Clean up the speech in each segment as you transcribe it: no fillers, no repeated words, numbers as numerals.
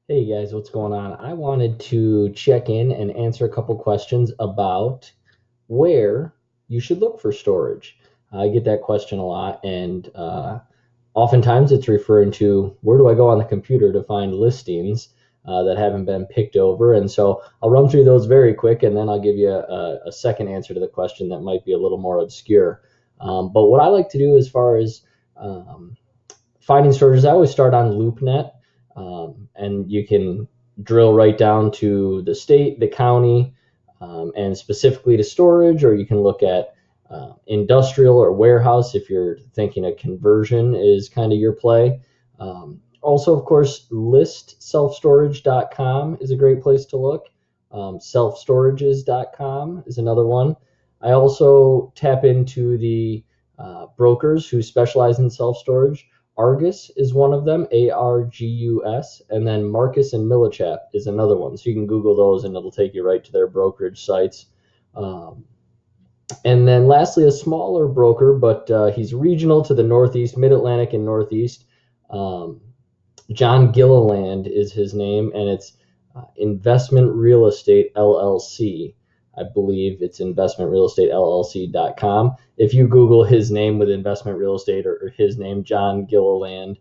Hey guys, what's going on? I wanted to check in and answer a couple questions about where you should look for storage. I get that question a lot, and oftentimes it's referring to where do I go on the computer to find listings that haven't been picked over. And so I'll run through those very quick, and then I'll give you a second answer to the question that might be a little more obscure. But what I like to do as far as um, finding storages, I always start on LoopNet, and you can drill right down to the state, the county, and specifically to storage, or you can look at industrial or warehouse if you're thinking a conversion is kind of your play. Also, of course, listselfstorage.com is a great place to look. Selfstorages.com is another one. I also tap into the brokers who specialize in self storage. Argus is one of them, Argus, and then Marcus and Millichap is another one. So you can Google those and it'll take you right to their brokerage sites. Um, and then lastly, a smaller broker, but he's regional to the Northeast, Mid Atlantic, and Northeast. Um, John Gilliland is his name, and it's Investment Real Estate LLC. I believe it's investmentrealestateLLC.com. If you Google his name with investment real estate or his name, John Gilliland,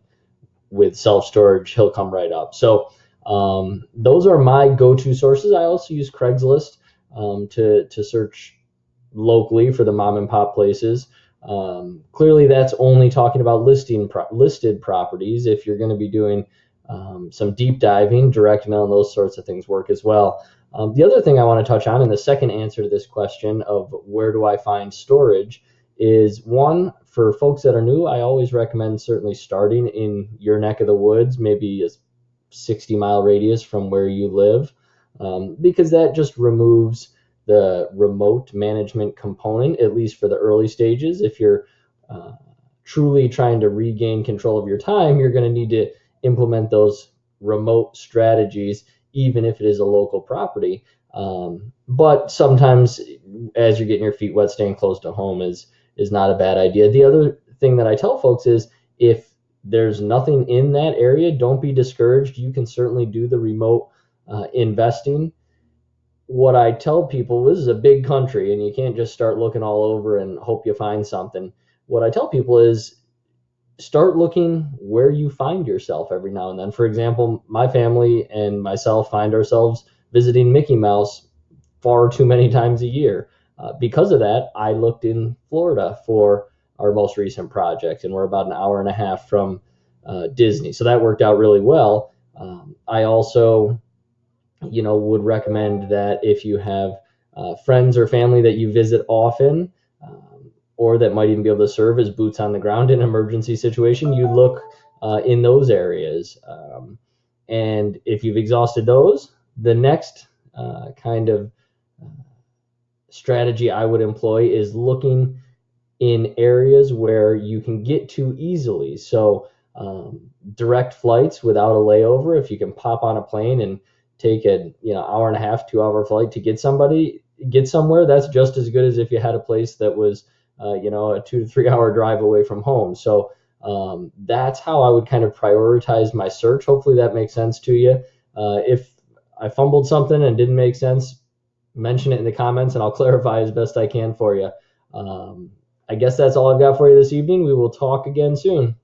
with self storage, he'll come right up. So those are my go to sources. I also use Craigslist to search locally for the mom and pop places. Clearly, that's only talking about listed properties. If you're going to be doing some deep diving, direct mail, and those sorts of things work as well. The other thing I want to touch on in the second answer to this question of where do I find storage is one, for folks that are new, I always recommend certainly starting in your neck of the woods, maybe a 60-mile radius from where you live, because that just removes the remote management component, at least for the early stages. If you're truly trying to regain control of your time, you're going to need to implement those remote strategies, even if it is a local property. But sometimes, as you're getting your feet wet, staying close to home is not a bad idea. The other thing that I tell folks is if there's nothing in that area, don't be discouraged. You can certainly do the remote investing. What I tell people, this is a big country and you can't just start looking all over and hope you find something. What I tell people is start looking where you find yourself every now and then. For example, my family and myself find ourselves visiting Mickey Mouse far too many times a year. Because of that, I looked in Florida for our most recent project, and we're about an hour and a half from Disney. So that worked out really well. I also, would recommend that if you have friends or family that you visit often, or that might even be able to serve as boots on the ground in an emergency situation, you look in those areas. And if you've exhausted those, the next kind of strategy I would employ is looking in areas where you can get to easily. So direct flights without a layover. If you can pop on a plane and take a hour and a half, 2 hour flight to get somewhere, that's just as good as if you had a place that was a 2 to 3 hour drive away from home. So that's how I would kind of prioritize my search. Hopefully that makes sense to you. If I fumbled something and didn't make sense, mention it in the comments and I'll clarify as best I can for you. I guess that's all I've got for you this evening. We will talk again soon.